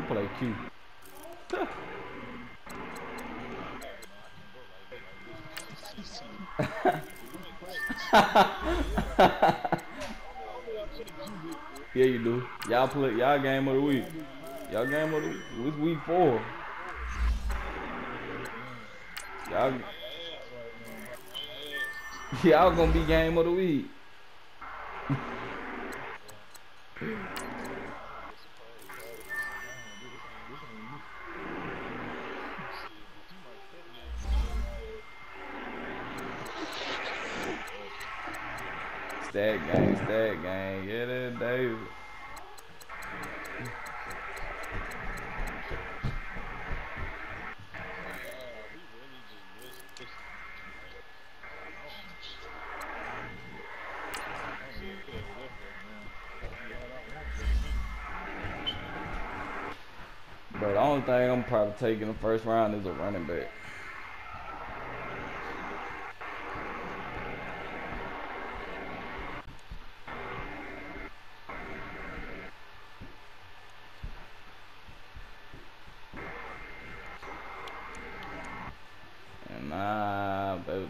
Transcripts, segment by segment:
play Q. Yeah, you do. Y'all play. Y'all game of the week. Y'all game of the week. It's week 4. Y'all. Y'all gonna be game of the week. Stat gang. Yeah, that David. But the only thing I'm probably taking the first round is a running back. And nah, baby,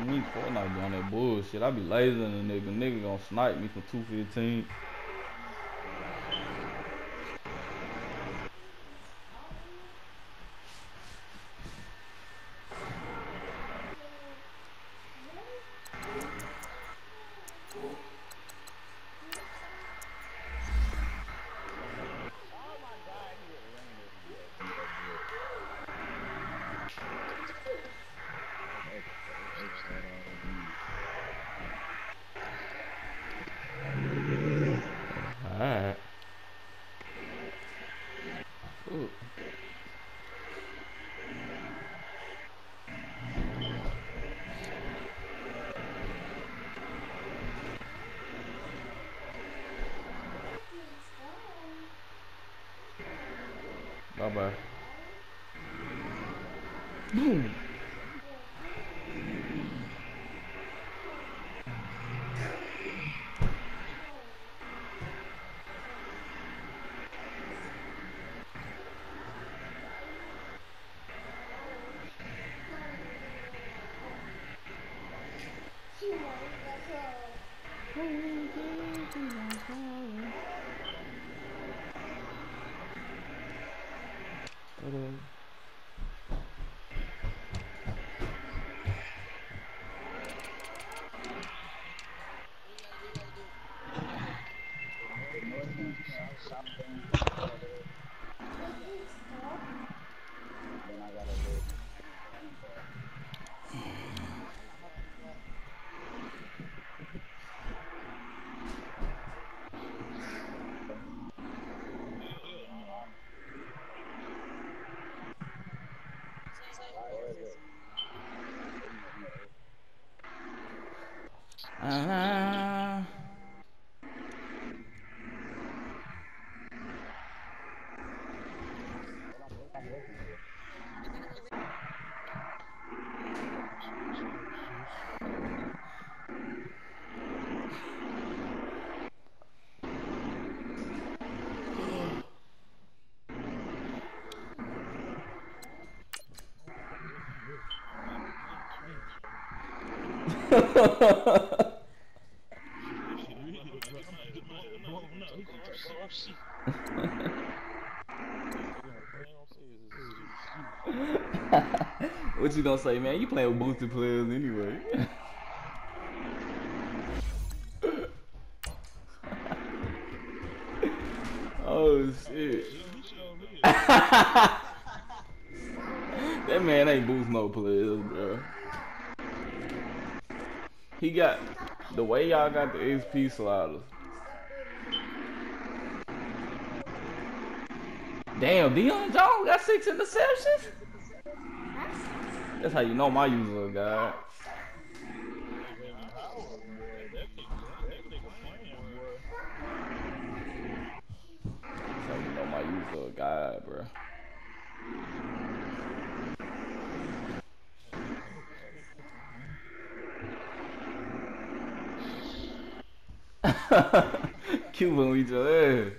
we Fortnite doing that bullshit. I be lasering a nigga. Nigga gonna snipe me from 215. Alright. Ooh. Bye bye. Boom. Uh-huh. What you gonna say, man? You playing with boosted players anyway. Oh shit. That man ain't boost no players, bro. He got the way y'all got the XP sliders. Damn, Deion Jones got 6 interceptions? That's how you know my user guy. That's how you know my user guy, bro. Cuban with each other.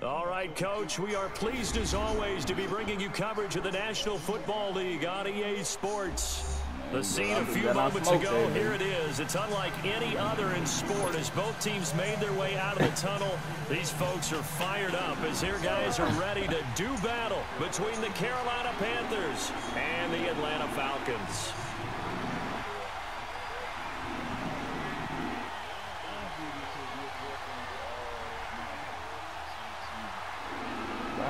All right, Coach, we are pleased as always to be bringing you coverage of the National Football League on EA Sports. The scene a few moments ago, here it is. It's unlike any other in sport as both teams made their way out of the tunnel. These folks are fired up as their guys are ready to do battle between the Carolina Panthers and the Atlanta Falcons.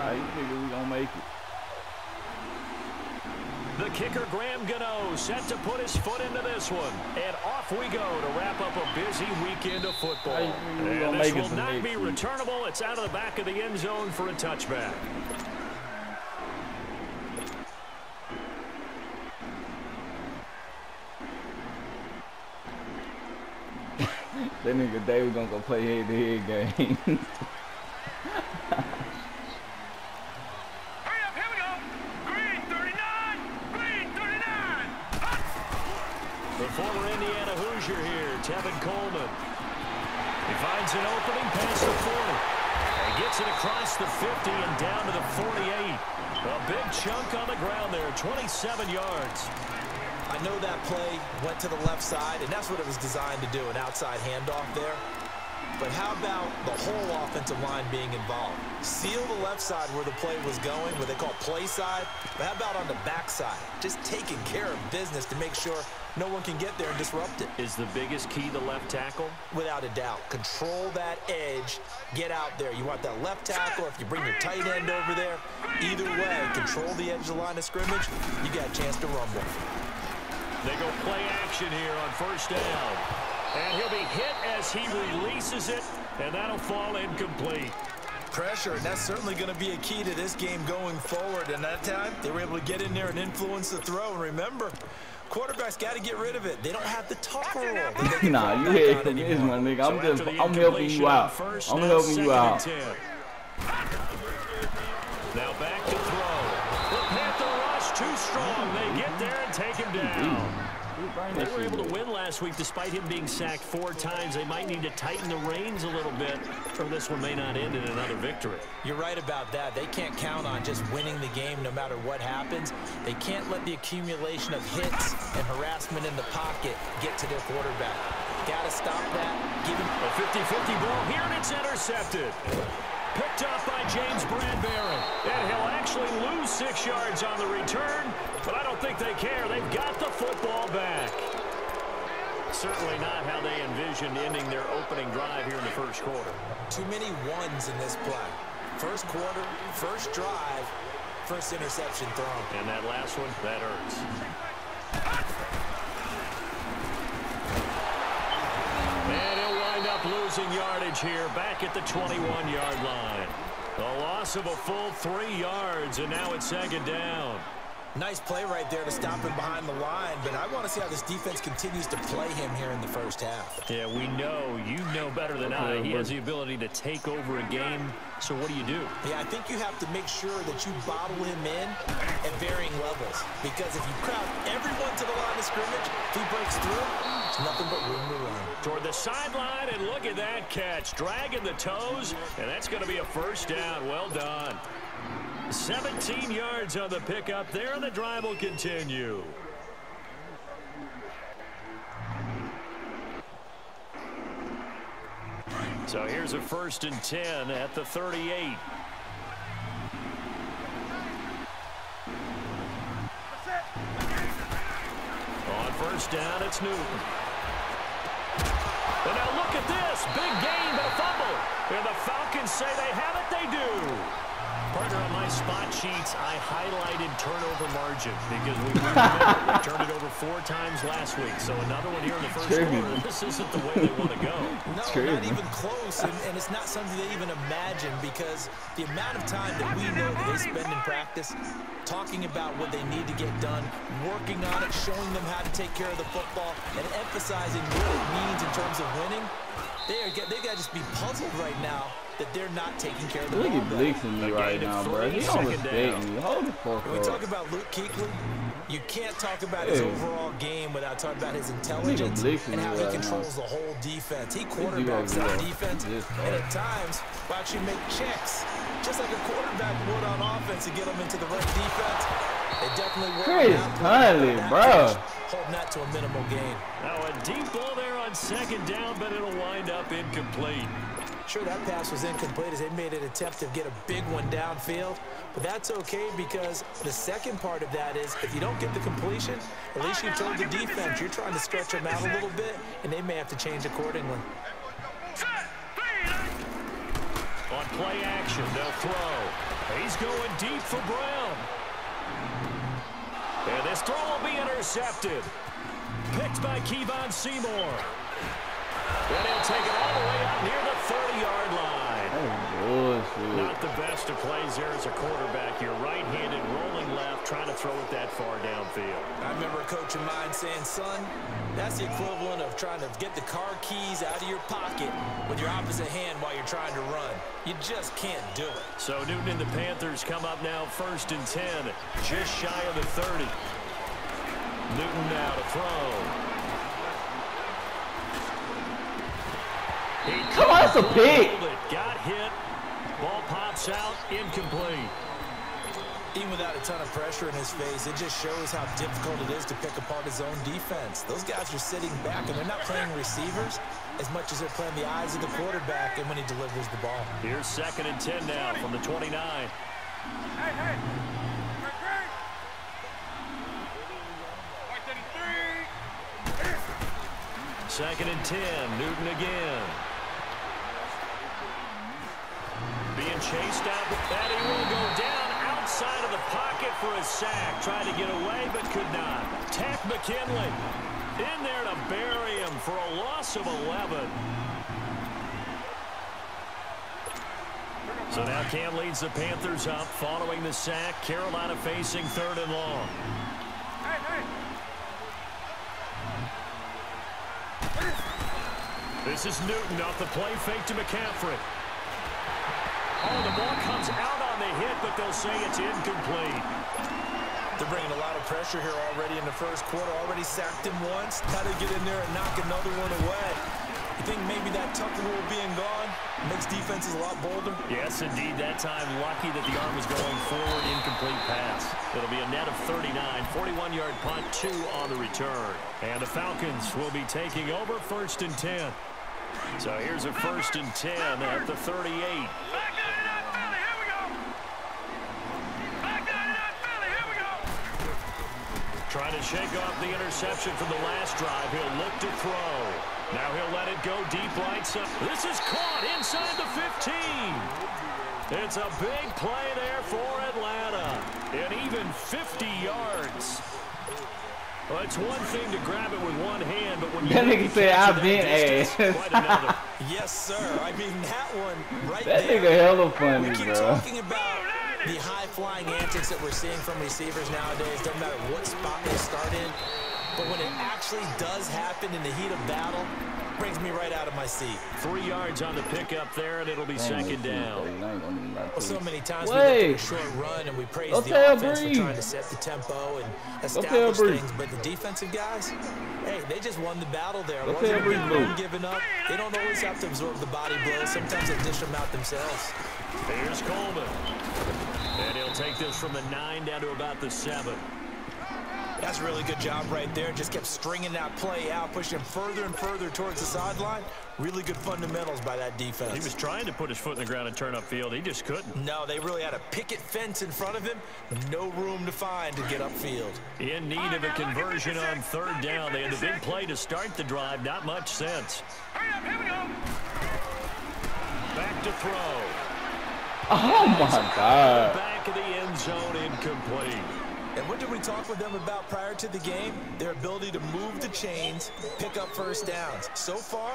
You figure we gonna make it. The kicker, Graham Gano, set to put his foot into this one. And off we go to wrap up a busy weekend of football. And this will not be returnable. It's out of the back of the end zone for a touchback. That nigga David gonna go play head-to-head game. Former Indiana Hoosier here, Tevin Coleman. He finds an opening past the 40. And gets it across the 50 and down to the 48. A big chunk on the ground there, 27 yards. I know that play went to the left side, and that's what it was designed to do, an outside handoff there. But how about the whole offensive line being involved? Seal the left side where the play was going, what they call play side. But how about on the back side? Just taking care of business to make sure no one can get there and disrupt it. Is the biggest key the left tackle? Without a doubt. Control that edge. Get out there. You want that left tackle, or if you bring your tight end over there, either way, control the edge of the line of scrimmage, you got a chance to rumble. They go play action here on first down. And he'll be hit as he releases it, and that'll fall incomplete. Pressure, and that's certainly going to be a key to this game going forward. And that time, they were able to get in there and influence the throw. And remember, quarterbacks got to get rid of it. They don't have the tackle roll. Nah, you head from this, my nigga. I'm helping you out. I'm helping you out. Now back to throw. The Panther rush too strong. They get there and take him down. They were able to win last week despite him being sacked 4 times. They might need to tighten the reins a little bit, or this one may not end in another victory. You're right about that. They can't count on just winning the game no matter what happens. They can't let the accumulation of hits and harassment in the pocket get to their quarterback. Got to stop that. Give him a 50-50 ball here, and it's intercepted. Picked up by James Bradbury. And he'll actually lose 6 yards on the return, but I don't think they care. They've got the football back. Certainly not how they envisioned ending their opening drive here in the first quarter. Too many ones in this play. First quarter, first drive, first interception thrown. And that last one, that hurts. And he'll wind up losing yardage here back at the 21-yard line. A loss of a full 3 yards, and now it's second down. Nice play right there to stop him behind the line, but I want to see how this defense continues to play him here in the first half. Yeah, we know. You know better than I. He has the ability to take over a game, so what do you do? Yeah, I think you have to make sure that you bottle him in at varying levels, because if you crowd everyone to the line of scrimmage, if he breaks through, it's nothing but room to run. Toward the sideline, and look at that catch. Dragging the toes, and that's going to be a first down. Well done. 17 yards on the pickup there, and the drive will continue. So here's a 1st and 10 at the 38. On first down, it's Newton. And now look at this. Big gain, but a fumble. And the Falcons say they spot sheets, I highlighted turnover margin because we turned it over 4 times last week. So another one here in the first quarter. This isn't the way they want to go. No, not even close. And it's not something they even imagine, because the amount of time that we know that they spend in practice talking about what they need to get done, working on it, showing them how to take care of the football, and emphasizing what it means in terms of winning. They got to just be puzzled right now that they're not taking care of the ball. Look at Bleaksing me right now, bro. He don't respect me. Hold the fuck up. When we talk about Luke Kuechly, you can't talk about his overall game without talking about his intelligence and how he controls the whole defense. He quarterbacks that defense, and at times will actually make checks, just like a quarterback would on offense, to get them into the right defense. They definitely work bro. Holding that to a minimal gain. Now a deep ball there on second down, but it'll wind up incomplete. Sure, that pass was incomplete as they made an attempt to get a big one downfield, but that's okay, because the second part of that is if you don't get the completion, at least you told the defense you're trying to stretch them out a little bit, and they may have to change accordingly. On play action, they'll throw. He's going deep for Brown. And this throw will be intercepted. Picked by Kevon Seymour. And he'll take it all the way out near the 30-yard line. Oh, not the best of plays there as a quarterback. You're right-handed, rolling left, trying to throw it that far downfield. I remember a coach of mine saying, son, that's the equivalent of trying to get the car keys out of your pocket with your opposite hand while you're trying to run. You just can't do it. So Newton and the Panthers come up now 1st and 10, just shy of the 30. Newton now to throw. Come on, that's a pick. Got hit. Ball pops out, incomplete. Even without a ton of pressure in his face, it just shows how difficult it is to pick apart his own defense. Those guys are sitting back, and they're not playing receivers as much as they're playing the eyes of the quarterback and when he delivers the ball. Here's 2nd and 10 now from the 29. Hey. 2nd and 10, Newton again. Being chased out, and he will go down outside of the pocket for a sack. Tried to get away, but could not. Tack McKinley in there to bury him for a loss of 11. So now Cam leads the Panthers up following the sack. Carolina facing 3rd and long. This is Newton off the play fake to McCaffrey. Oh, the ball comes out on the hit, but they'll say it's incomplete. They're bringing a lot of pressure here already in the first quarter. Already sacked him once. Got to get in there and knock another one away. You think maybe that Tucker rule being gone makes defenses a lot bolder? Yes, indeed. That time, lucky that the arm was going forward. Incomplete pass. It'll be a net of 39. 41-yard punt, 2 on the return. And the Falcons will be taking over 1st and 10. So here's a 1st and 10 at the 38. Trying to shake off the interception from the last drive. He'll look to throw. Now he'll let it go deep right side. This is caught inside the 15. It's a big play there for Atlanta. And even 50 yards. Well, it's one thing to grab it with one hand, but when you nigga say I've been ass. Quite another. Yes, sir. I mean, that one right that there. That nigga hella funny, we keep bro. talking about the high-flying antics that we're seeing from receivers nowadays. Doesn't matter what spot they start in. But when it actually does happen in the heat of battle, brings me right out of my seat. 3 yards on the pickup there, and it'll be 2nd down. Well, so many times we look at a short run and we praise the offense for trying to set the tempo and establish things. But the defensive guys, hey, they just won the battle there. Wasn't a big run giving up. They don't always have to absorb the body blows. Sometimes they dish them out themselves. Here's Coleman. And he'll take this from the 9 down to about the 7. That's a really good job right there. Just kept stringing that play out, pushing him further and further towards the sideline. Really good fundamentals by that defense. He was trying to put his foot in the ground and turn upfield. He just couldn't. No, they really had a picket fence in front of him. No room to find to get upfield. In need of a conversion on 3rd down. They had the big play to start the drive. Not much sense. Here we go. Back to throw. Oh, my God. Back back of the end zone, incomplete. And what did we talk with them about prior to the game? Their ability to move the chains, pick up first downs. So far,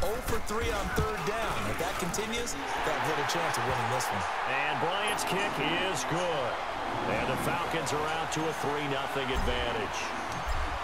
0 for 3 on third down. If that continues, they have little chance of winning this one. And Bryant's kick is good. And the Falcons are out to a 3-0 advantage.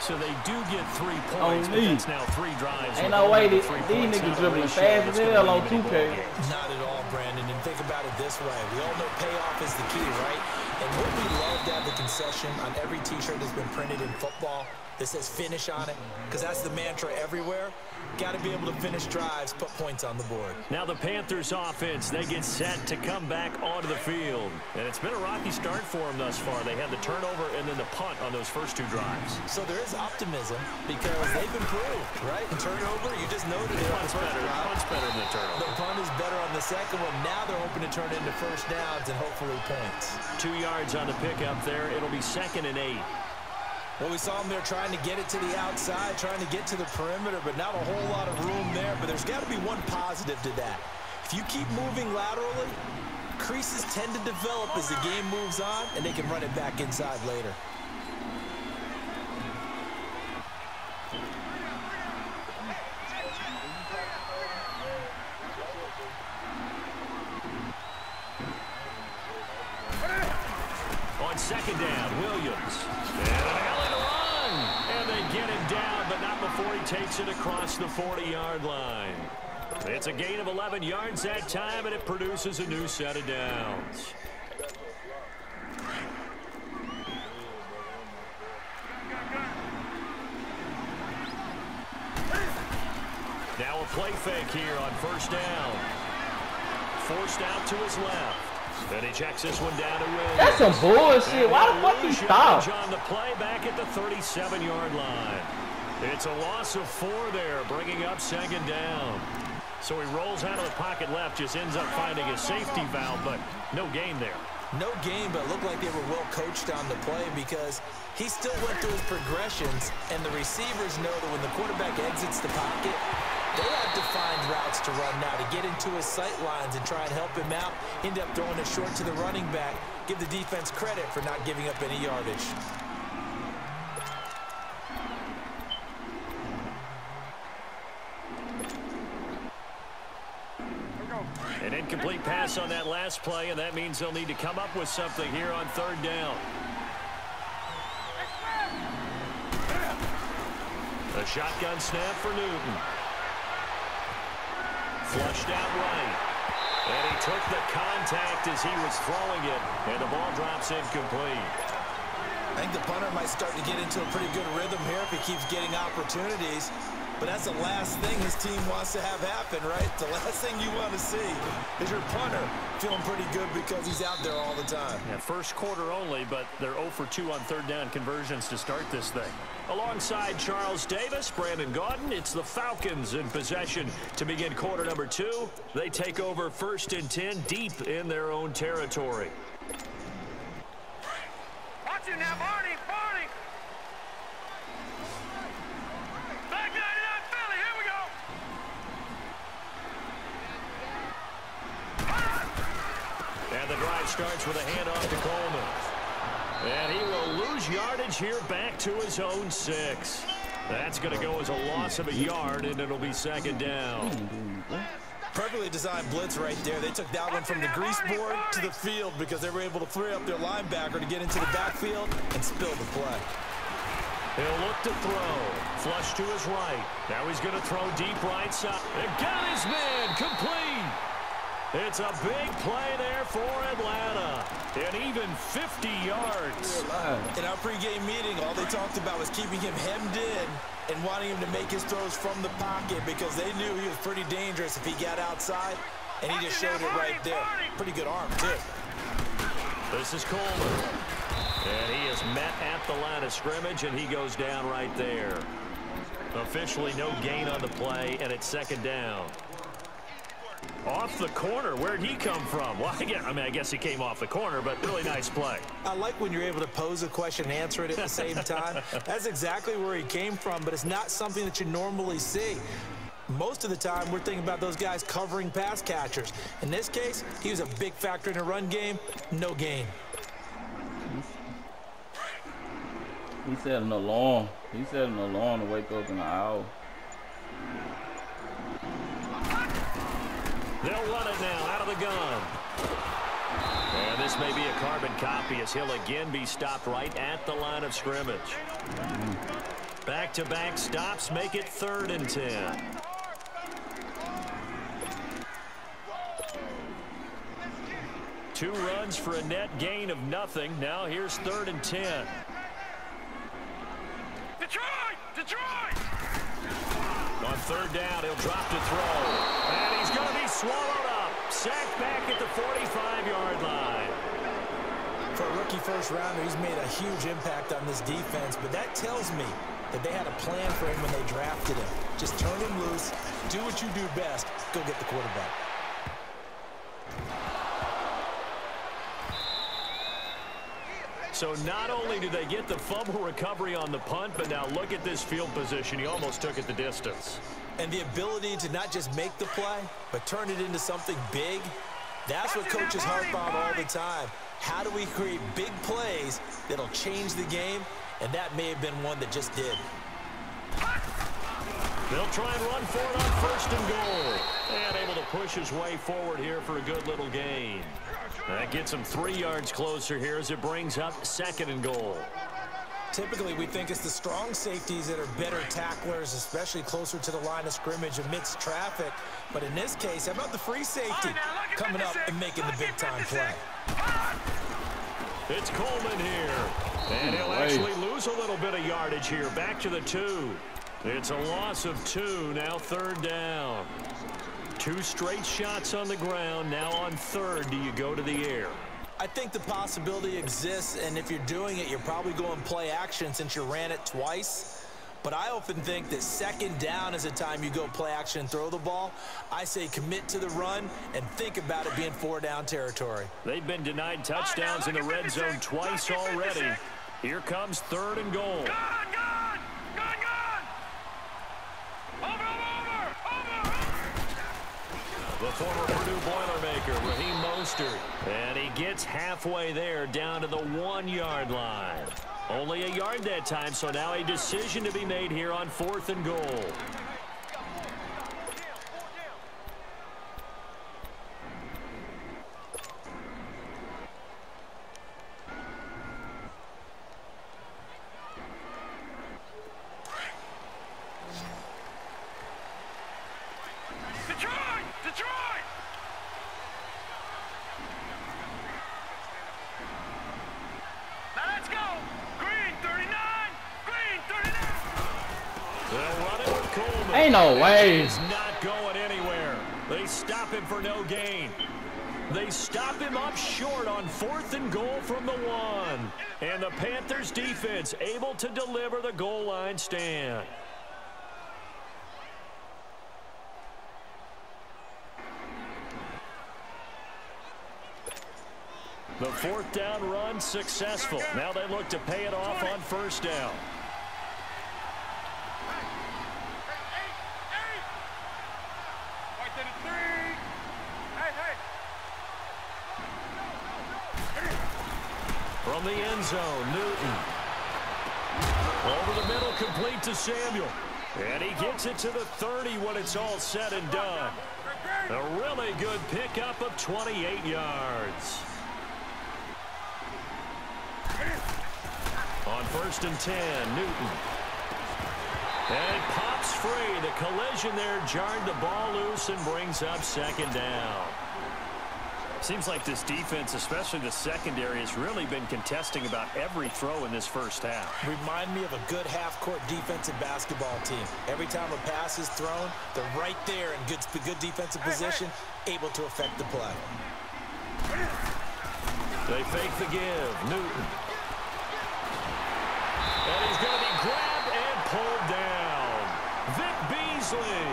So they do get 3 points, but that's now 3 drives. Ain't no way these niggas dribbling fast as hell on 2K. Not at all, Brandon. And think about it this way. We all know payoff is the key, right? And what we love to have the concession on every T-shirt that's been printed in football that says finish on it, because that's the mantra everywhere. Got to be able to finish drives, put points on the board. Now the Panthers offense, they get set to come back onto the field. And it's been a rocky start for them thus far. They had the turnover and then the punt on those first 2 drives. So there is optimism because they've improved, right? And turnover, you just noted it. Punt's better than the turnover. The punt is better on the second one. Now they're hoping to turn it into first downs and hopefully points. 2 yards on the pickup there. It'll be 2nd and 8. Well, we saw them there trying to get it to the outside, trying to get to the perimeter, but not a whole lot of room there. But there's got to be one positive to that. If you keep moving laterally, creases tend to develop as the game moves on, and they can run it back inside later. On 2nd down, Williams. And an alley to run. And they get him down, but not before he takes it across the 40-yard line. It's a gain of 11 yards that time, and it produces a new set of downs. Now a play fake here on 1st down. Forced out to his left. Then he checks this one down to Williams. That's some bullshit. Why the fuck he stopped? On the play back at the 37-yard line. It's a loss of 4 there, bringing up 2nd down. So he rolls out of the pocket left, just ends up finding a safety valve, but no gain there. No gain, but it looked like they were well coached on the play because he still went through his progressions, and the receivers know that when the quarterback exits the pocket, they have to find routes to run now to get into his sight lines and try and help him out. End up throwing it short to the running back. Give the defense credit for not giving up any yardage. An incomplete pass on that last play, and that means they'll need to come up with something here on 3rd down. A shotgun snap for Newton. Flushed out right. And he took the contact as he was throwing it, and the ball drops incomplete. I think the punter might start to get into a pretty good rhythm here if he keeps getting opportunities. But that's the last thing his team wants to have happen, right? The last thing you want to see is your punter feeling pretty good because he's out there all the time. Yeah, first quarter only, but they're 0 for 2 on 3rd down conversions to start this thing. Alongside Charles Davis, Brandon Gaudin, it's the Falcons in possession to begin quarter number 2. They take over 1st and 10 deep in their own territory. Watch it now, Barney, Barney! Back 99 Philly, here we go! And the drive starts with a handoff to Coleman. And he will lose yardage here back to his own 6. That's going to go as a loss of a yard, and it'll be 2nd down. Perfectly designed blitz right there. They took that one from the grease board to the field because they were able to free up their linebacker to get into the backfield and spill the play. He'll look to throw. Flush to his right. Now he's going to throw deep right side. And got his man complete. It's a big play there for Atlanta. And even 50 yards. In our pregame meeting, all they talked about was keeping him hemmed in and wanting him to make his throws from the pocket because they knew he was pretty dangerous if he got outside, and he just showed it right there. Pretty good arm, too. This is Coleman. And he is met at the line of scrimmage, and he goes down right there. Officially no gain on the play, and it's 2nd down. Off the corner. Where'd he come from? Well, I guess he came off the corner, but really nice play. I like when you're able to pose a question and answer it at the same time. That's exactly where he came from, but it's not something that you normally see. Most of the time, we're thinking about those guys covering pass catchers. In this case, he was a big factor in the run game. No gain. He set an alarm. He set an alarm to wake up in an hour. They'll run it now out of the gun. And this may be a carbon copy as he'll again be stopped right at the line of scrimmage. Back-to-back stops make it 3rd and 10. Two runs for a net gain of nothing. Now here's 3rd and 10. Detroit! Detroit! On 3rd down, he'll drop to throw. And he's going to be swallowed up. Sacked back at the 45-yard line. For a rookie first-rounder, he's made a huge impact on this defense, but that tells me that they had a plan for him when they drafted him. Just turn him loose, do what you do best, go get the quarterback. So not only do they get the fumble recovery on the punt, but now look at this field position. He almost took it the distance. And the ability to not just make the play, but turn it into something big, that's what coaches harp on all the time. How do we create big plays that'll change the game? And that may have been one that just did. They'll try and run for it on 1st and goal. And able to push his way forward here for a good little gain. That gets him 3 yards closer here as it brings up 2nd and goal. Typically, we think it's the strong safeties that are better tacklers, especially closer to the line of scrimmage amidst traffic. But in this case, how about the free safety coming up and making the big-time play? It's Coleman here. And he'll actually lose a little bit of yardage here. Back to the 2. It's a loss of 2. Now 3rd down. 2 straight shots on the ground. Now on 3rd, do you go to the air? I think the possibility exists, and if you're doing it, you're probably going play action since you ran it twice. But I often think that 2nd down is a time you go play action and throw the ball. I say commit to the run and think about it being 4-down territory. They've been denied touchdowns in the red zone twice already. Here comes 3rd and goal. The former Purdue Boilermaker, Raheem Mostert. And he gets halfway there down to the 1-yard line. Only a yard that time, so now a decision to be made here on 4th and goal. Ain't no way. He's not going anywhere. They stop him for no gain. They stop him up short on 4th and goal from the 1. And the Panthers defense able to deliver the goal line stand. The 4th down run successful. Now they look to pay it off on 1st down. From the end zone, Newton. Over the middle, complete to Samuel. And he gets it to the 30 when it's all said and done. A really good pickup of 28 yards. On 1st and 10, Newton. And it pops free. The collision there jarred the ball loose and brings up 2nd down. Seems like this defense, especially the secondary, has really been contesting about every throw in this first half. Remind me of a good half-court defensive basketball team. Every time a pass is thrown, they're right there in good defensive position, able to affect the play. They fake the give. Newton. And he's going to be grabbed and pulled down. Vic Beasley.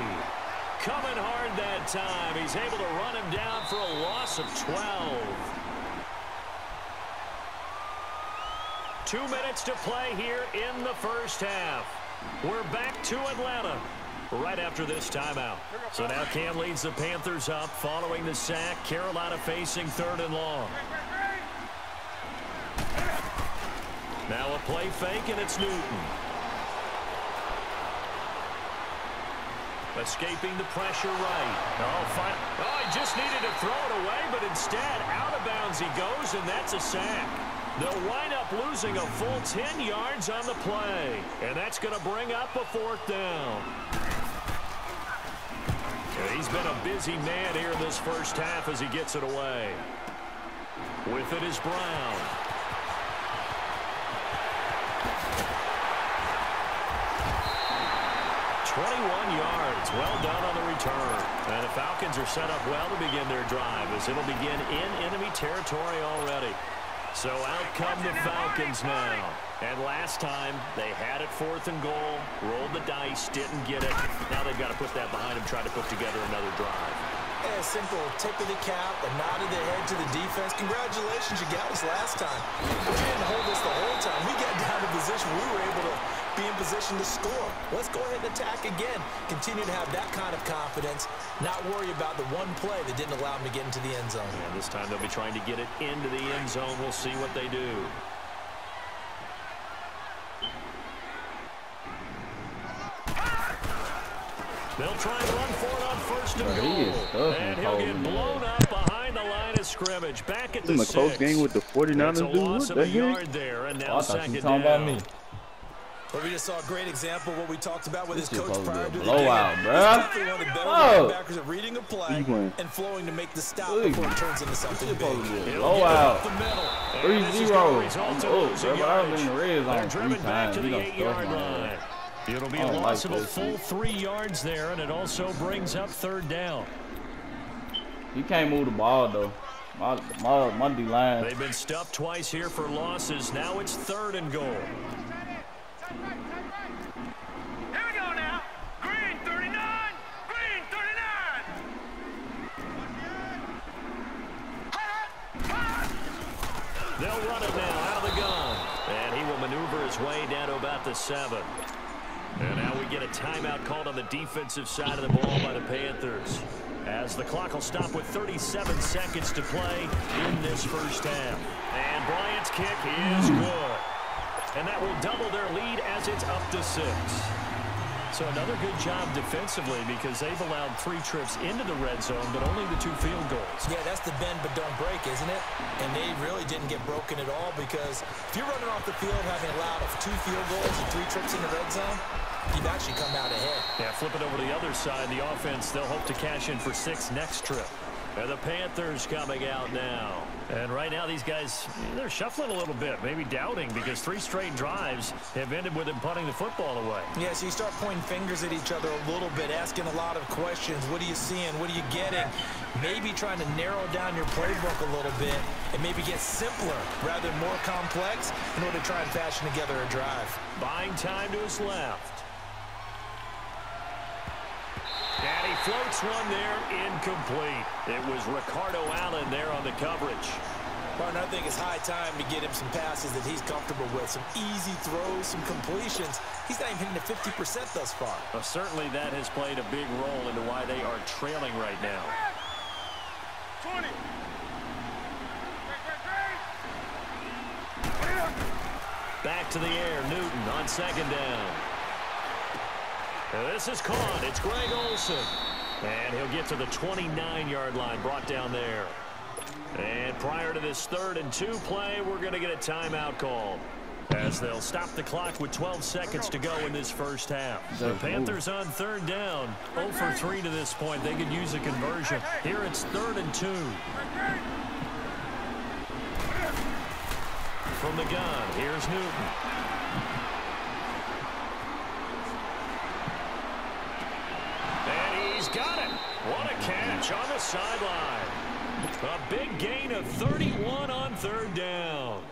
Coming hard that time. He's able to run him down for a loss of 12. 2 minutes to play here in the first half. We're back to Atlanta right after this timeout. So now Cam leads the Panthers up following the sack. Carolina facing 3rd and long. Now a play fake, and it's Newton. Escaping the pressure right. Oh, he just needed to throw it away, but instead, out of bounds he goes, and that's a sack. They'll wind up losing a full 10 yards on the play, and that's going to bring up a 4th down. He's been a busy man here in this first half as he gets it away. With it is Brown. Yards. Well done on the return. And the Falcons are set up well to begin their drive as it'll begin in enemy territory already. So out come the Falcons now. And last time they had it 4th and goal, rolled the dice, didn't get it. Now they've got to put that behind them, try to put together another drive. A simple tip of the cap, a nod of the head to the defense. Congratulations, you got us last time. But you didn't hold us the whole time. We got down to position. We were able to be in position to score. Let's go ahead and attack again. Continue to have that kind of confidence. Not worry about the one play that didn't allow them to get into the end zone. And this time they'll be trying to get it into the end zone. We'll see what they do. They'll try and run for it on 1st and goal. And he'll get blown up behind the line of scrimmage. Back at the 6. close game with the 49ers dude. What the heck? There, and now I thought you were talking about me. Well, we just saw a great example of what we talked about with his coach prior to the blowout, game. bro. He's definitely one of the better linebackers at reading a play and flowing to make the stop before it turns into something big. Blowout. 3-0. I've been in the red zone 3 times. To the 8-yard line. It'll be a loss of a full 3 yards there, and it also brings up 3rd down. You can't move the ball, though. My D-line. They've been stuffed twice here for losses. Now it's 3rd and goal. Here we go now. Green 39. Green 39. They'll run it now out of the gun. And he will maneuver his way down to about the 7. And now we get a timeout called on the defensive side of the ball by the Panthers, as the clock will stop with 37 seconds to play in this first half. And Bryant's kick is good. And that will double their lead as it's up to 6. So another good job defensively, because they've allowed 3 trips into the red zone, but only the 2 field goals. Yeah, that's the bend but don't break, isn't it? And they really didn't get broken at all, because if you're running off the field having allowed 2 field goals and 3 trips in the red zone, you've actually come out ahead. Yeah, flip it over to the other side. The offense, they'll hope to cash in for 6 next trip. And the Panthers coming out now. And right now these guys, they're shuffling a little bit, maybe doubting, because 3 straight drives have ended with them punting the football away. Yeah, so you start pointing fingers at each other a little bit, asking a lot of questions. What are you seeing? What are you getting? Maybe trying to narrow down your playbook a little bit and maybe get simpler rather than more complex in order to try and fashion together a drive. Buying time to his left. And he floats one there, incomplete. It was Ricardo Allen there on the coverage. Well, I think it's high time to get him some passes that he's comfortable with. Some easy throws, some completions. He's not even hitting the 50% thus far. Well, certainly that has played a big role into why they are trailing right now. 20. Back to the air, Newton on 2nd down. This is caught. It's Greg Olsen. And he'll get to the 29-yard line, brought down there. And prior to this 3rd and 2 play, we're going to get a timeout call, as they'll stop the clock with 12 seconds to go in this first half. The Panthers on 3rd down, 0 for 3 to this point. They could use a conversion. Here it's 3rd and 2. From the gun, here's Newton. And he's got it. What a catch on the sideline. A big gain of 31 on 3rd down.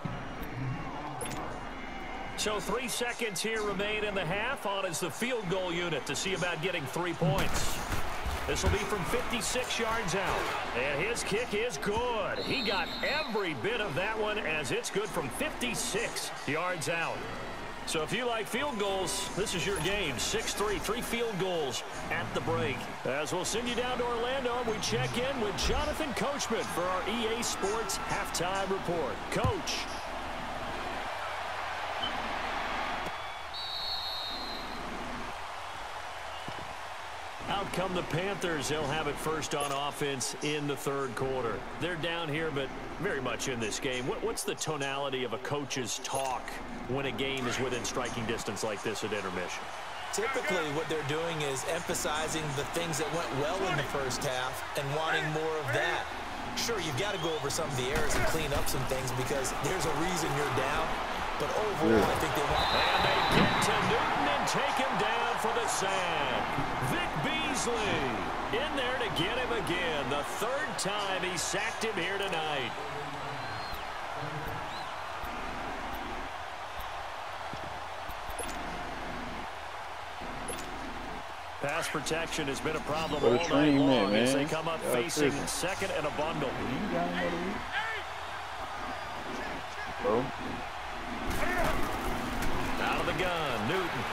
So 3 seconds here remain in the half. On is the field goal unit to see about getting 3 points. This will be from 56 yards out. And his kick is good. He got every bit of that one, as it's good from 56 yards out. So if you like field goals, this is your game. 6-3, 3 field goals at the break. As we'll send you down to Orlando, we check in with Jonathan Coachman for our EA Sports Halftime Report. Coach. come the Panthers. They'll have it first on offense in the third quarter. They're down here, but very much in this game. What's the tonality of a coach's talk when a game is within striking distance like this at intermission? Typically, what they're doing is emphasizing the things that went well in the first half and wanting more of that. Sure, you've got to go over some of the errors and clean up some things because there's a reason you're down. But overall, I think they want... And they get to Newton and take him down for the sack. Vic Beasley in there to get him again. The third time he sacked him here tonight. Pass protection has been a problem all night long as they come up facing second and a bundle. Out of the gun, Newton.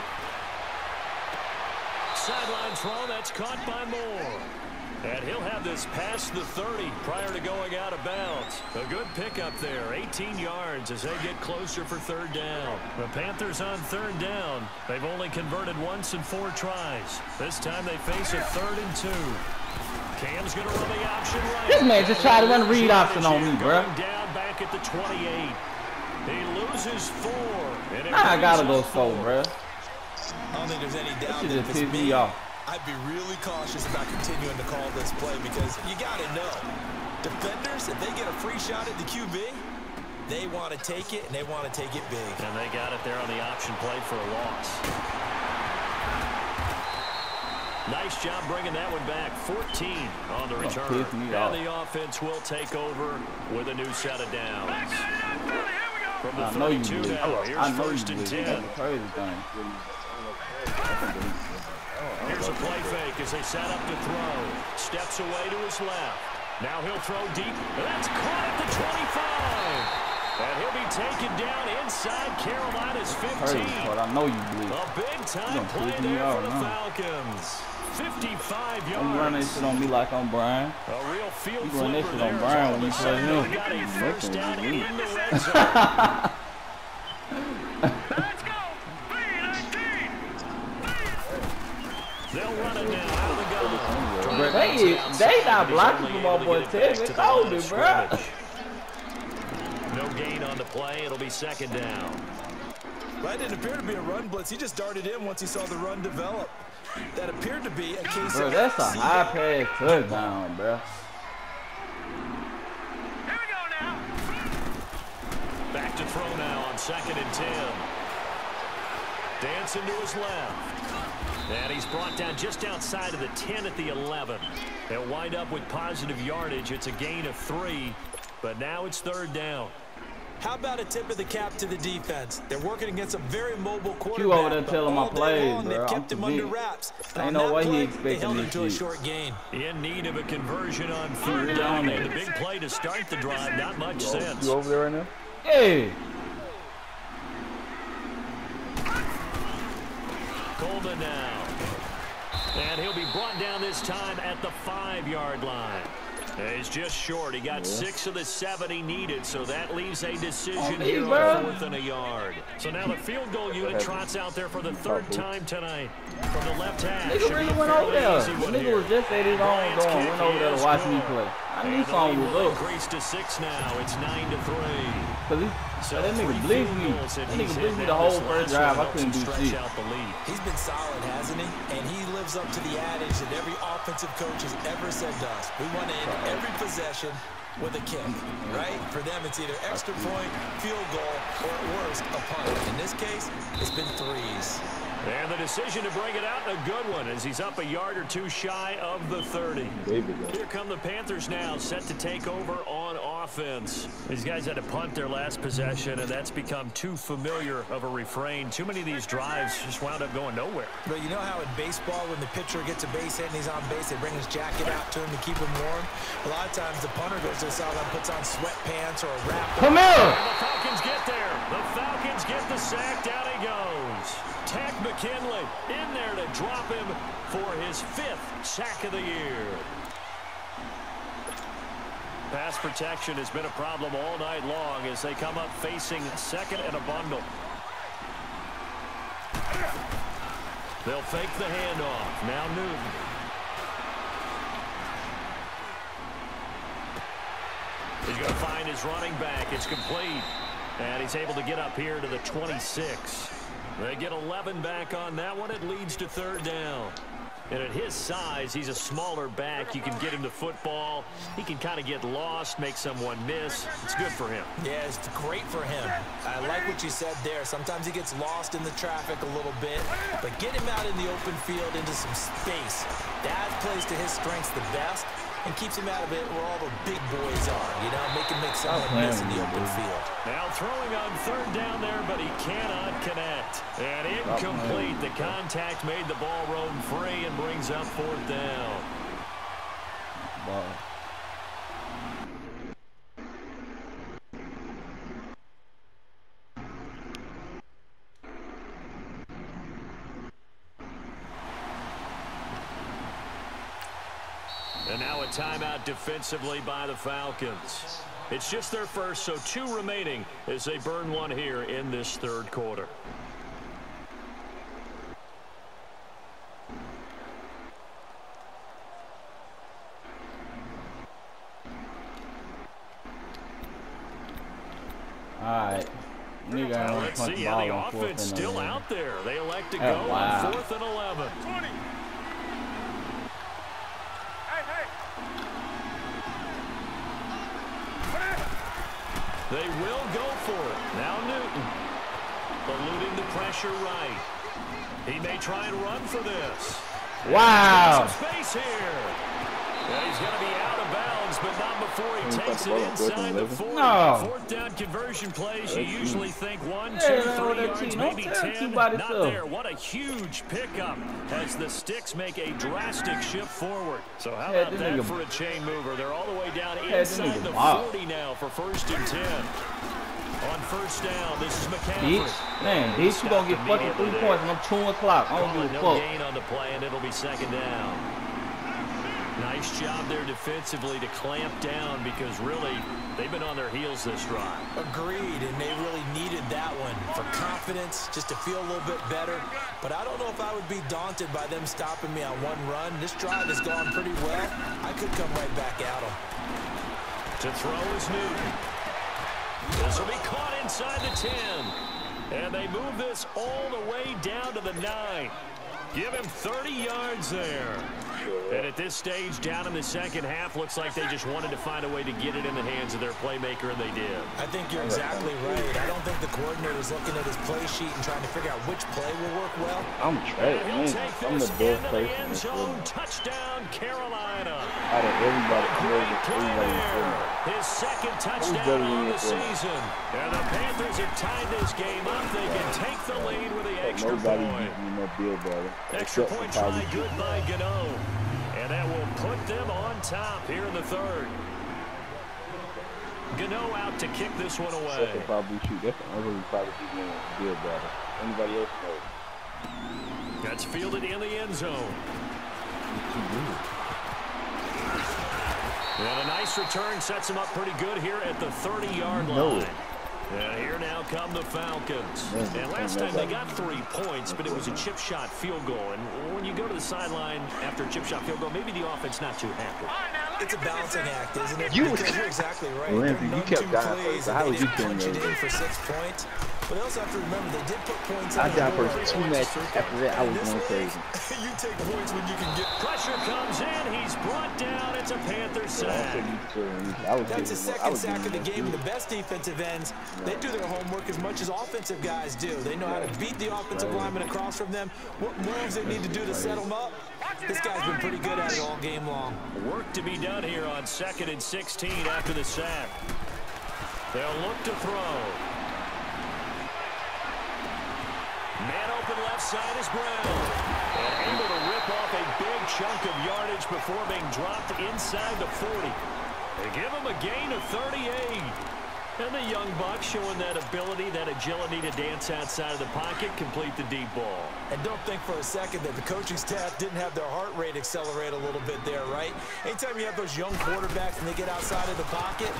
Sideline throw, that's caught by Moore. And he'll have this past the 30 prior to going out of bounds. A good pickup there, 18 yards as they get closer for third down. The Panthers on third down. They've only converted once in 4 tries. This time they face a 3rd and 2. Cam's going to run the option right. This man just tried to run a read option on me, bro. Down back at the 28. He loses 4. I gotta go slow, bro. I don't think there's any doubt that if just it's me off. I'd be really cautious about continuing to call this play because you got to know, defenders, if they get a free shot at the QB, they want to take it, and they want to take it big. And they got it there on the option play for a loss. Nice job bringing that one back. 14 on the return. And the offense will take over with a new set of downs. From the 32 now, here's 1st and 10. That's a crazy thing. Here's a play fake as they set up to throw. Steps away to his left. Now he'll throw deep. That's caught at the 25. And he'll be taken down inside Carolina's 15. I know you believe. A big-time play there for the Falcons. 55 yards. You run that shit on me like I'm Brian. A real field you run that shit on there. Brian when you play him. Got a first down in the red zone. They'll run it now out of the gun. Bro, they not blocking for my boy Ted. They told it, bro. No gain on the play. It'll be 2nd down. That didn't appear to be a run blitz. He just darted in once he saw the run develop. That appeared to be a case bro, of... that's a high pass touchdown, bro. Here we go now. Back to throw now on 2nd and 10. Dancing to his left. And he's brought down just outside of the 10 at the 11. They'll wind up with positive yardage. It's a gain of 3, but now it's 3rd down. How about a tip of the cap to the defense? They're working against a very mobile quarterback. You over there telling my plays, bro. They've kept him under wraps. Ain't no way he expecting they held him this to a shit. short gain. In need of a conversion on 3rd down. The big play to start the drive. Not much sense. You over there right now? Hey. Coleman now. And he'll be brought down this time at the 5-yard line. He's just short. He got 6 of the 7 he needed, so that leaves a decision here on 4th and a yard. So now the field goal unit trots out there for the 3rd time tonight from the left hash. Nigga really went over there. The nigga was just at his own door and went over there to watch me play. I knew something was up. Increased to 6 now. It's 9-3. Cause that nigga blitzed me. That nigga blitzed me the whole first drive. I couldn't do shit. He's been solid, hasn't he? And he lives up to the adage that every offensive coach has ever said to us. We want to end every possession with a kick, right? For them, it's either extra point, field goal, or at worst, a punt. In this case, it's been 3s. And the decision to bring it out, a good one, as he's up a yard or 2 shy of the 30. Here come the Panthers now, set to take over on offense. These guys had to punt their last possession, and that's become too familiar of a refrain. Too many of these drives just wound up going nowhere. But you know how in baseball, when the pitcher gets a base hit and he's on base, they bring his jacket out to him to keep him warm? A lot of times the punter goes to the sideline, puts on sweatpants or a wrap. Come here! And the Falcons get there. The Falcons get the sack. Down he goes. Tack McKinley in there to drop him for his 5th sack of the year. Pass protection has been a problem all night long as they come up facing 2nd and a bundle. They'll fake the handoff. Now Newton. He's going to find his running back. It's complete. And he's able to get up here to the 26. They get 11 back on that one. It leads to third down. And at his size, he's a smaller back. You can get him the football. He can kind of get lost, make someone miss. It's good for him. Yeah, it's great for him. I like what you said there. Sometimes he gets lost in the traffic a little bit. But get him out in the open field into some space. That plays to his strengths the best and keeps him out of it where all the big boys are. You know, make someone miss in the open field. Now throwing on third down there, but he cannot connect. And incomplete. The contact made the ball roam free and brings up fourth down. Wow. And now a timeout defensively by the Falcons. It's just their first, so 2 remaining as they burn one here in this third quarter. Alright. Let's see how the offense still out there. They elect to go on 4th and 11. 20. They will go for it. Now Newton. Eluding the pressure right. He may try and run for this. Wow. Some space here. And he's going to be out of bounds, but not before he takes it inside the 40. No. Fourth down conversion plays, you usually think 1, 2, 3 yards, maybe 10. Not there. What a huge pickup as the Sticks make a drastic shift forward. So how about that for a chain mover? They're all the way down inside the 40 now for 1st and 10. On first down, this is McCaffrey. Man, these two gonna get fucking 3 points and I'm chewing clock. I don't give a fuck. No gain on the play, and it'll be 2nd down. Nice job there defensively to clamp down because really they've been on their heels this drive. Agreed, and they really needed that one for confidence, just to feel a little bit better. But I don't know if I would be daunted by them stopping me on one run. This drive has gone pretty well. I could come right back at them. To throw is Newton. This will be caught inside the 10. And they move this all the way down to the 9. Give him 30 yards there. And at this stage, down in the second half, looks like they just wanted to find a way to get it in the hands of their playmaker, and they did. I think you're exactly right. I don't think the coordinator's looking at his play sheet and trying to figure out which play will work well. I'm trash, man. I'm the best player in this zone. Touchdown, Carolina. Out of everybody, his 2nd touchdown on the season. And the Panthers have tied this game up. They can take the lead with the extra point. Extra point try good by Gano. And that will put them on top here in the 3rd. Gano out to kick this one away. Probably shoot. That's the only probably Bill better. Anybody else knows? That's fielded in the end zone. And a nice return sets him up pretty good here at the 30-yard line. And here now come the Falcons. And last time they got 3 points, but it was a chip shot field goal. And when you go to the sideline after a chip shot field goal, maybe the offense not too happy. It's a balancing act, isn't it? You're exactly right. Lindsay, you kept dying first. How was you doing that? In for 6 points. But they also have to remember they did put points in. I died for 2 matches. After that, I was going crazy. You take points when you can get. Pressure comes in. He's brought down. It's a Panther sack. That's his 2nd sack of the game. The best defensive ends, they do their homework as much as offensive guys do. They know how to beat the offensive lineman across from them, what moves they need to do to set them up. This guy's been pretty good at it all game long. Work to be done here on 2nd and 16 after the sack. They'll look to throw. Man open left side is Brown. And able to rip off a big chunk of yardage before being dropped inside the 40. They give him a gain of 38. And the young buck showing that ability, that agility to dance outside of the pocket, complete the deep ball. And don't think for a second that the coaching staff didn't have their heart rate accelerate a little bit there, right? Anytime you have those young quarterbacks and they get outside of the pocket,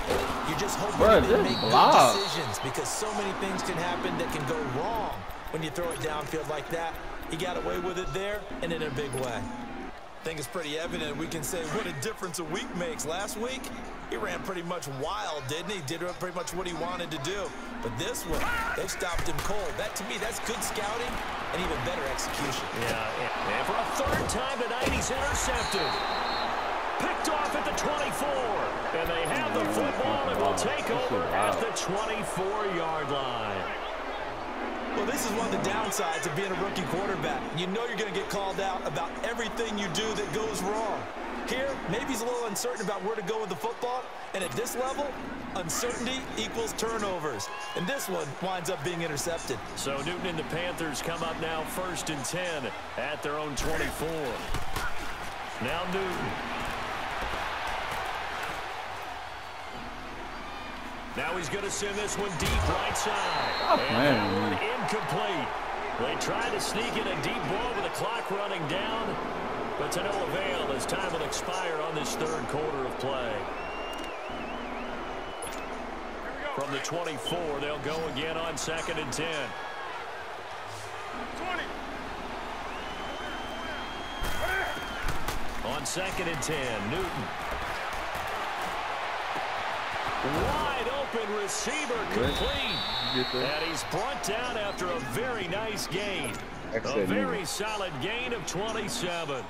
you're just hoping they make good decisions because so many things can happen that can go wrong when you throw it downfield like that. He got away with it there and in a big way. I think it's pretty evident we can say what a difference a week makes. Last week, He ran pretty much wild, didn't he? Did pretty much what he wanted to do. But this one, they stopped him cold. That, to me, that's good scouting and even better execution. Yeah, and for a third time tonight, he's intercepted. Picked off at the 24. And they have the football and will take over at the 24-yard line. Well, this is one of the downsides of being a rookie quarterback. You know you're going to get called out about everything you do that goes wrong. Here, maybe he's a little uncertain about where to go with the football. And at this level, uncertainty equals turnovers. And this one winds up being intercepted. So Newton and the Panthers come up now 1st and 10 at their own 24. Now Newton. Now he's going to send this one deep right side. And that one incomplete. They tried to sneak in a deep ball with the clock running down, but to no avail as time will expire on this third quarter of play. From the 24, they'll go again on 2nd and 10. 20. On 2nd and 10, Newton. Wide open receiver complete. And he's brought down after a very nice gain. A very solid gain of 27.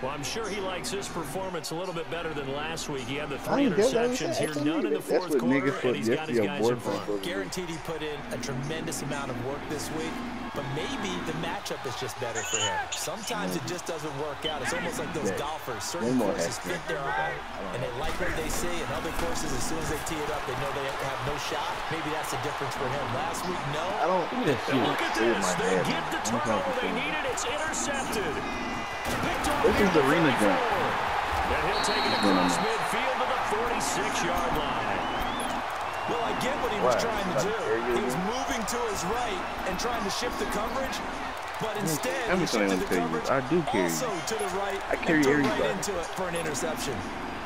Well, I'm sure he likes his performance a little bit better than last week. He had the 3 interceptions here, none in the 4th quarter, and he's got his guys in front. Guaranteed he put in a tremendous amount of work this week, but maybe the matchup is just better for him. Sometimes it just doesn't work out. It's almost like those golfers. Certain courses fit their eye, and they like what they see, and other courses, as soon as they tee it up, they know they have no shot. Maybe that's the difference for him. Last week, no. Look at this. They get the turnover they needed. It's intercepted. This is the arena jump. And he'll take it across midfield to the 46-yard line. Well, I get what he was trying to do. He was moving to his right and trying to shift the coverage, but instead he shifted the coverage also to the right and threw right into it for an interception.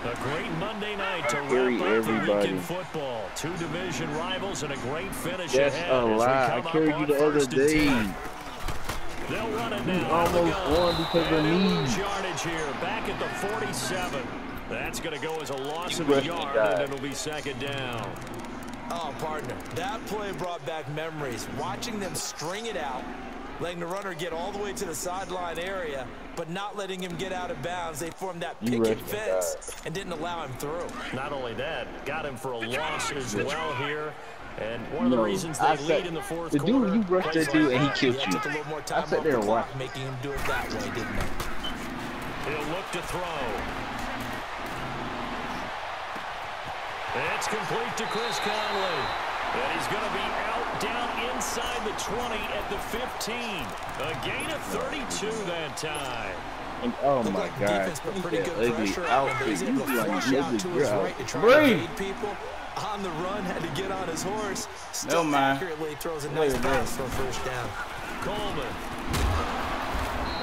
A great Monday night to wrap up the week in football. 2 division rivals and a great finish ahead. That's a lie. I carried you the other day. They'll run it now. Almost won because of me. Yardage here, back at the 47. That's going to go as a loss of a yard, and it'll be 2nd down. Oh, partner, that play brought back memories. Watching them string it out, letting the runner get all the way to the sideline area, but not letting him get out of bounds. They formed that picket fence and didn't allow him through. Not only that, got him for a loss as well here. And one of the reasons they lead in the 4th quarter. The dude, you rushed that dude and he killed you. I sat there and watched. Making him do it that way, didn't he? He'll look to throw. It's complete to Chris Conley. And he's going to be out down inside the 20 at the 15. A gain of 32 that time. And, oh my God, pretty good ugly outfit. You like breathe. People on the run, had to get on his horse. Still accurately throws a nice pass for a 1st down. Coleman.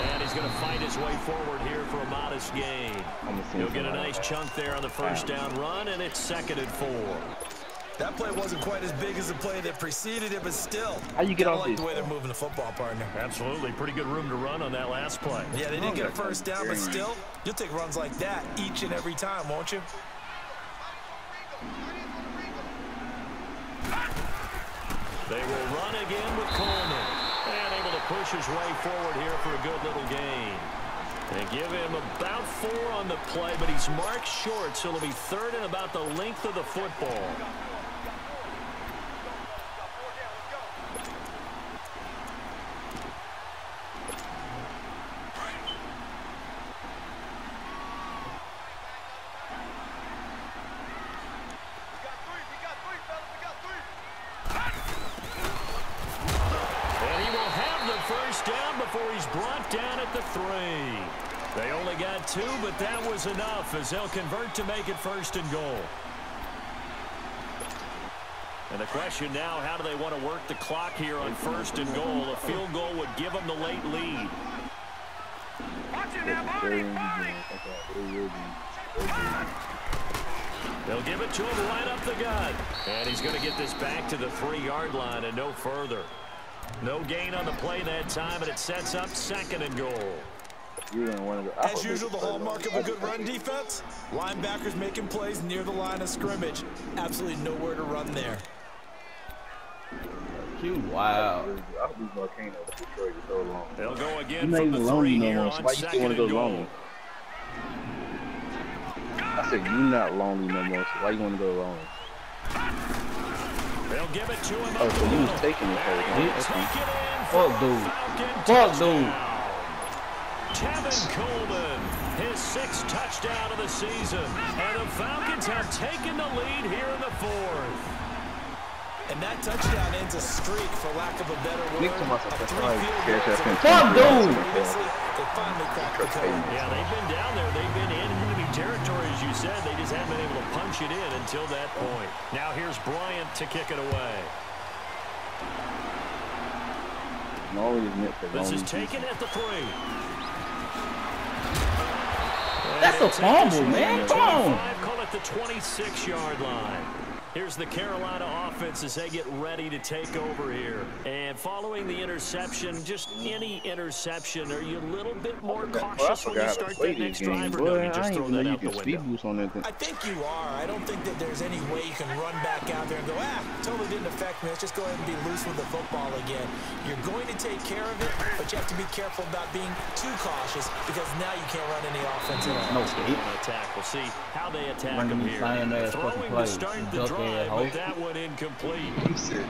And he's going to fight his way forward here for a modest gain. He'll get a nice chunk there on the 1st down run, and it's 2nd and 4. That play wasn't quite as big as the play that preceded it, but still. How you get off the way they're moving the football, partner. Absolutely. Pretty good room to run on that last play. Yeah, they didn't get a 1st down, but still, you'll take runs like that each and every time, won't you? They will run again with Coleman. And able to push his way forward here for a good little gain. They give him about 4 on the play, but he's marked short, so it'll be 3rd and about the length of the football. They only got 2, but that was enough as they'll convert to make it 1st and goal. And the question now, how do they want to work the clock here on 1st and goal? A field goal would give them the late lead. They'll give it to him right up the gut. And he's going to get this back to the 3-yard line and no further. No gain on the play that time, and it sets up 2nd and goal. You're gonna want to go. As usual, the hallmark of a good run defense, linebackers making plays near the line of scrimmage. Absolutely nowhere to run there. Wow. I hope these volcanoes destroyed it so long. They'll go You're again not from even the lonely 3 no here more. on So why you still 2nd want to go and goal. lonely? I said you're not lonely no more. So why you want to go lonely? They'll give it to him. Oh, so he was taking it for the Fuck, dude. Fuck, dude. Tevin Coleman, his 6th touchdown of the season. And the Falcons have taken the lead here in the 4th. And that touchdown ends a streak, for lack of a better word. Nick Thomas, A that's 3 right. field Cash goals out in Fuck, dude. previously, they finally cracked the code. Yeah, they've been down there. They've been in enemy territory, as you said. They just haven't been able to punch it in until that point. Now here's Bryant to kick it away. This is taken at the 3. That's a fumble, man. Come on. Call it the 26-yard line. Here's the Carolina offense as they get ready to take over here. And following the interception, just any interception, are you a little bit more cautious when you start that next drive, or do you just throw that out the window? I think you are. I don't think that there's any way you can run back out there and go, totally didn't affect me. Let's just go ahead and be loose with the football again. You're going to take care of it, but you have to be careful about being too cautious, because now you can't run any offense at all. No skate. Attack. We'll see how they attack Running them these here. lame-ass fucking Throwing to plays. start the Duck drive, ass but hoe. that one incomplete.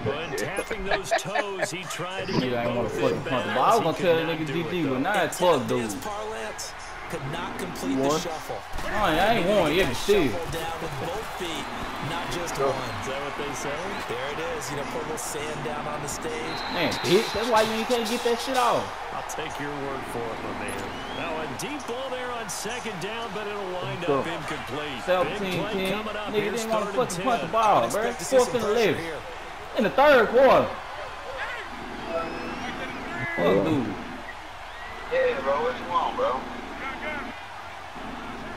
But tapping those toes, he tried to Nigga get ain't wanna both fucking in punt the bounds. ball. I was He gonna could tell that not nigga do GG, it, but though. now it's fuck, dude. His parlance could not complete What? the shuffle. Oh, I ain't won yet, but still. Shuffle down with both feet, not just one. Is that what they say? There it is. You know, put a little sand down on the stage. Man, bitch, that's why you can't get that shit off. I'll take your word for it, my man. Now a deep ball there on 2nd down, but it'll wind up incomplete. 17-10. Coming up. Nigga Here's didn't want to 3rd and fucking punt the 10. ball, bro. Expect to see 4th some and pressure 11. here. In the 3rd quarter. Fuck, dude. Yeah, bro, what you want, bro?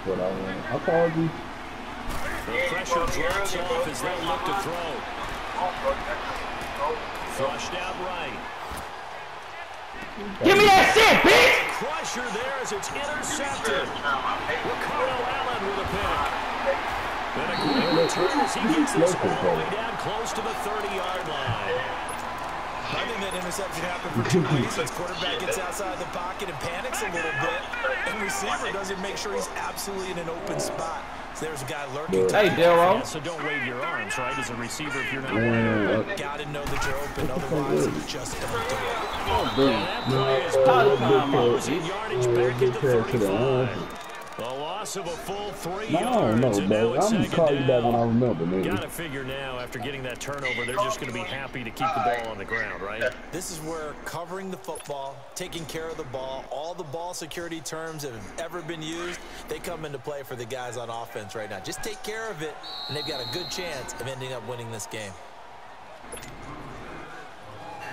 What I want. I called you. The pressure drops off as they look to throw. Flushed out right. Give me that shit, bitch! Crusher there as it's intercepted. Ricardo Allen with a pick. Then a great return as he gets this all the way down close to the 30-yard line. I think that interception happened for 2 reasons. Quarterback gets outside the pocket and panics a little bit, and receiver doesn't make sure he's absolutely in an open spot. So there's a guy lurking. Hey, Darryl. Yeah, so don't wave your arms, right, as a receiver if you're not wide open. Got to know that you're open, otherwise you just don't do it. Oh, dude. That play is closing yardage back at the 35. The loss of a full 3 yards. No, bro. I'm just calling you back when I remember, nigga. Got to figure now, after getting that turnover, they're just going to be happy to keep the ball on the ground, right? This is where covering the football, taking care of the ball, all the ball security terms that have ever been used, they come into play for the guys on offense right now. Just take care of it, and they've got a good chance of ending up winning this game.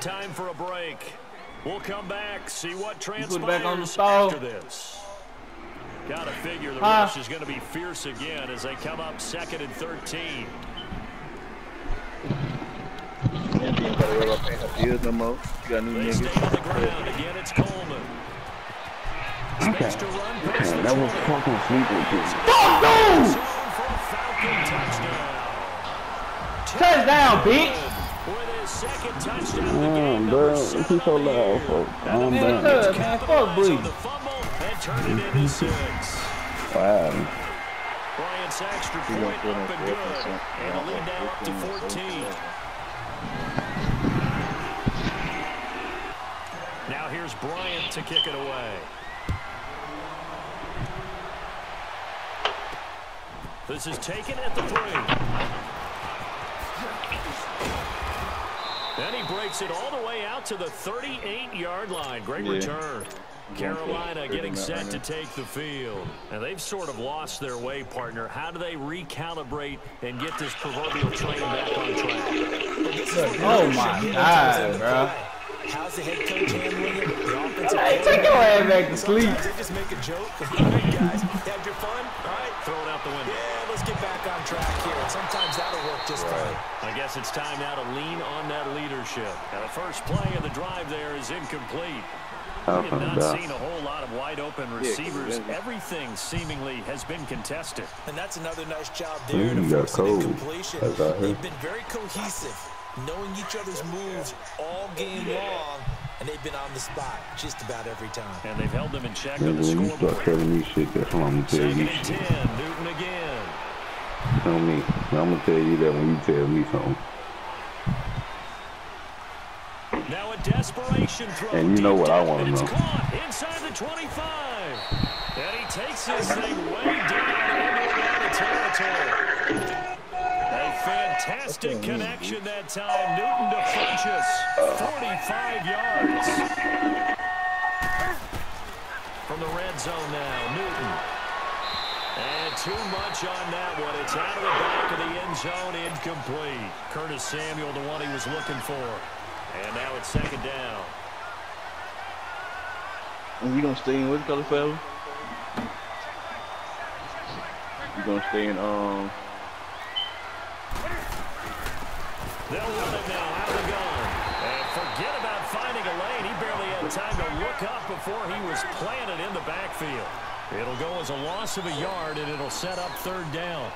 Time for a break. We'll come back, see what transpires back on the stall. after this. Got to figure the rush is going to be fierce again as they come up 2nd and 13. You got new They stay niggas. on the ground. Again, it's Coleman. Space to run. Pass That was fucking sweet with you. Fuck, dude! for a Falcon touchdown. Touchdown, bitch! With his 2nd touchdown of the game. Bro, Number 7 he's so on the loud, year. folks. And the Man, Falcons man, fuck capitalize Bree. on the fumble and turn it into 6. Wow. Bryant's extra point up and good. And a lead now up to 14. Now here's Bryant to kick it away. This is taken at the 3. Then he breaks it all the way out to the 38-yard line. Great return. Carolina getting set to take the field. And they've sort of lost their way, partner. How do they recalibrate and get this proverbial train back on track? Oh, my God, bro. How's the head coach handling it? The offensive Hey, take your ass back to sleep. Sometimes they just make a joke. All right, guys, you had your fun? All right. Throw it out the window. Yeah, let's get back on track here. And sometimes that'll work just fine. I guess it's time now to lean on that leadership. Now, the first play of the drive there is incomplete. We have not seen a whole lot of wide-open receivers. Everything seemingly has been contested. And that's another nice job there to force an incompletion. They've been very cohesive, knowing each other's moves all game long, and they've been on the spot just about every time. And they've held them in check on the scoreboard. When you start telling me shit, that's what I'm going to tell you. 2nd and 10, Newton again. You know me. I'm going to tell you that when you tell me something. Now a desperation throw. And you know what I want to know. It's caught inside the 25. And he takes this thing way down into the territory. A fantastic connection that time. Newton to Funchess. 45 yards. From the red zone now, Newton. And too much on that one. It's out of the back of the end zone, incomplete. Curtis Samuel, the one he was looking for. And now it's 2nd down. And you gonna stay in what color forever? You gonna stay in They'll run it now out of the gun. And forget about finding a lane. He barely had time to look up before he was planted in the backfield. It'll go as a loss of a yard, and it'll set up 3rd down.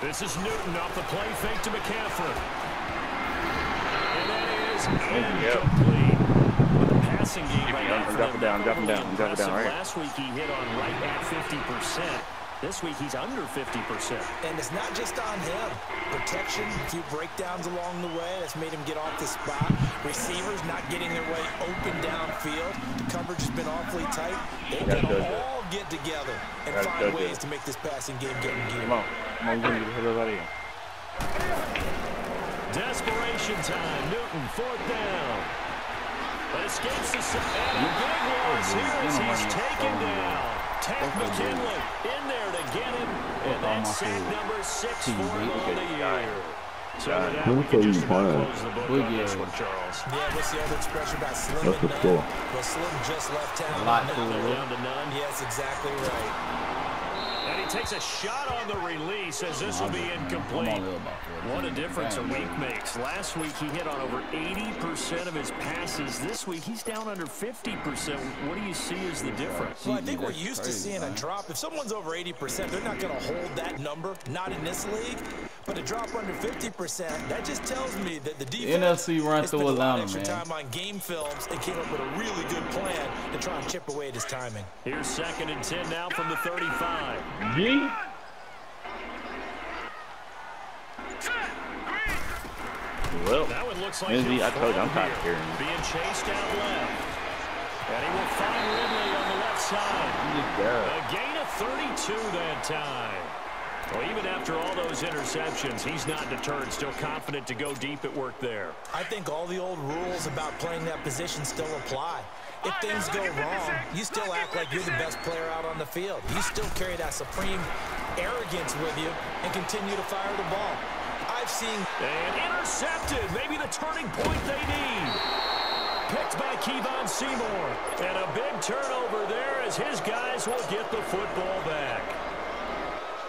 This is Newton off the play fake to McCaffrey. And that is incomplete. With the passing game right now for them. Drop him down, right? Last week he hit on right at 50%. This week he's under 50%. And it's not just on him. Protection, a few breakdowns along the way. That's made him get off the spot. Receivers not getting their way open downfield. The coverage has been awfully tight. They've got to all get together and find ways to make this passing game get in gear. Come on, we're gonna get the hell out of here. Desperation time. Newton, 4th down. But escapes the set. And a big loss here as he's taken down. Tank McKinley in there to get him. And that's sack number 6 for him on the year. So with that, we can just about close the book on this one, Charles. Yeah, what's the other expression about slim and none? Well, Slim just left town. They're down to none. Yes, exactly right. And he takes a shot on the release as this will be incomplete. What a difference a week makes. Last week he hit on over 80% of his passes. This week he's down under 50%. What do you see as the difference? Well, I think we're used to seeing a drop. If someone's over 80%, they're not going to hold that number. Not in this league. But a drop under 50%, that just tells me that the defense NFC run through Atlanta, extra time on game films and came up with a really good plan to try and chip away at his timing. Here's 2nd and 10 now from the 35. Yeah. Well, that one looks like Lindsay, I told you I'm tired of hearing you. Being chased out left. And he will find Ridley on the left side. A gain of 32 that time. Well, even after all those interceptions, he's not deterred, still confident to go deep at work there. I think all the old rules about playing that position still apply. If things go wrong, you still act like you're the best player out on the field. You still carry that supreme arrogance with you and continue to fire the ball. I've seen... And intercepted, maybe the turning point they need. Picked by Kevon Seymour. And a big turnover there as his guys will get the football back.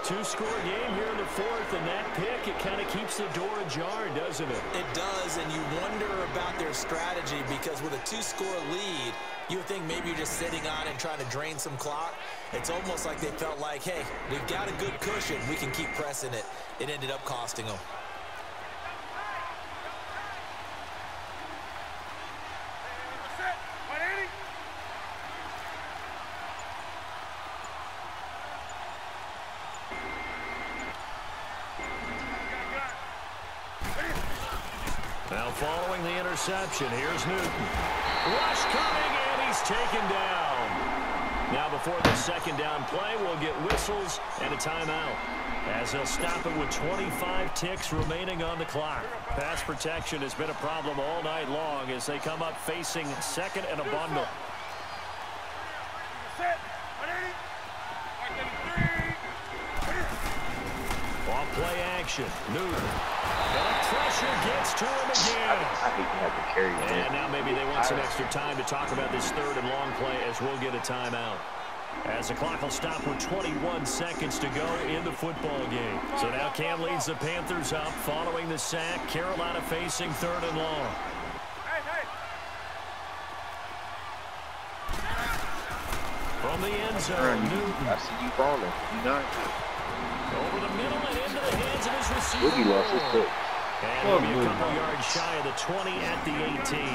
2-score game here in the 4th, and that pick, it kind of keeps the door ajar, doesn't it? It does, and you wonder about their strategy because with a 2-score lead, you would think maybe you're just sitting on and trying to drain some clock. It's almost like they felt like, hey, we've got a good cushion. We can keep pressing it. It ended up costing them. Now following the interception, here's Newton. Rush coming, and he's taken down. Now before the 2nd down play, we'll get whistles and a timeout. As they'll stop it with 25 ticks remaining on the clock. Pass protection has been a problem all night long as they come up facing 2nd and a bundle. Off play action, Newton. And pressure gets to him again. I think you have to carry it. And now maybe they want some extra time to talk about this 3rd and long play as we'll get a timeout. As the clock will stop with 21 seconds to go in the football game. So now Cam leads the Panthers up following the sack. Carolina facing 3rd and long. From the end zone, Newton. I see you balling. You nice. Over the middle and into the hands of his receiver. Boogie lost his pick. And he'll be a couple yards shy of the 20 at the 18.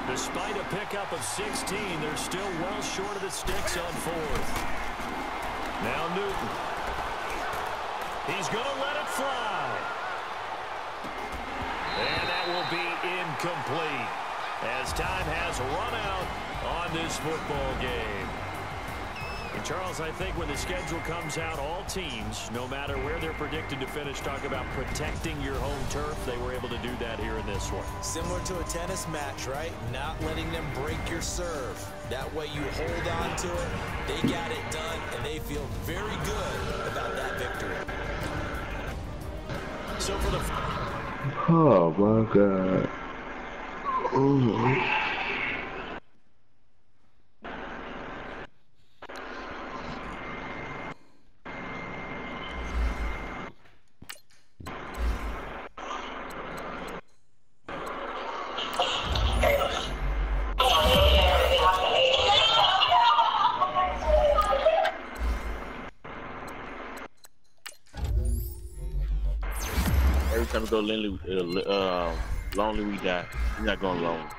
Despite a pickup of 16, they're still well short of the sticks on fourth. Now Newton. He's going to let it fly. And that will be incomplete as time has run out on this football game. And Charles, I think when the schedule comes out, all teams, no matter where they're predicted to finish, talk about protecting your home turf. They were able to do that here in this one. Similar to a tennis match, right? Not letting them break your serve. That way you hold on to it. They got it done, and they feel very good about that victory. So for the... Oh, my God. Oh. Every time we go lonely, we die. We're not going long.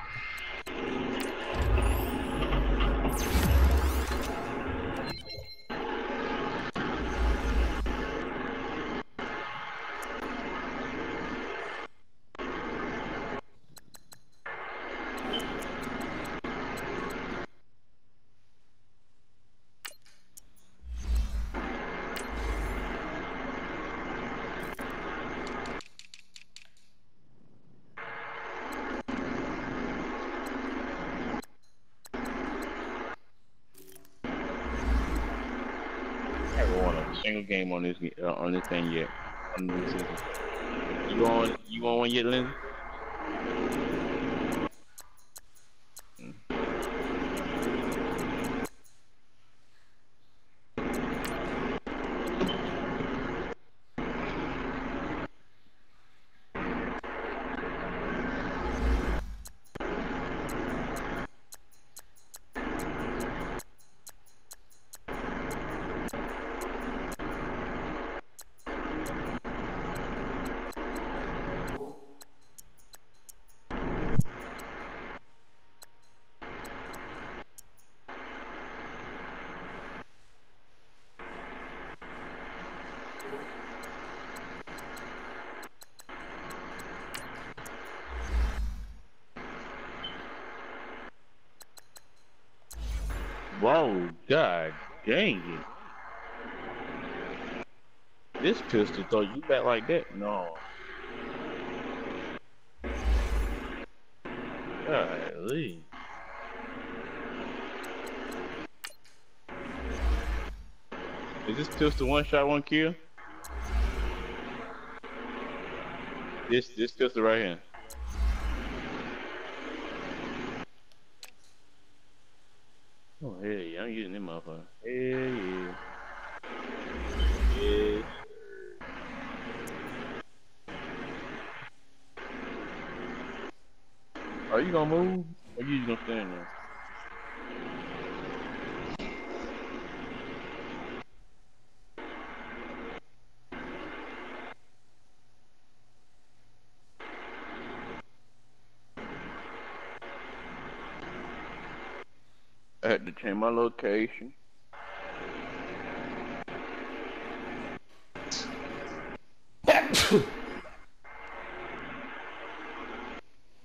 Single game on this thing yet. On this season. You on one yet, Lindsay? Whoa, God dang it. This pistol throw you back like that? No. Golly. Is this pistol one shot, one kill? This pistol right here. Oh, hell yeah, I'm using them motherfucker. Hell yeah. Yeah. Are you gonna move? Or you just gonna stand there? I had to change my location.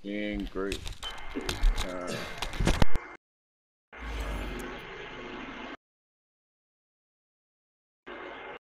Being great.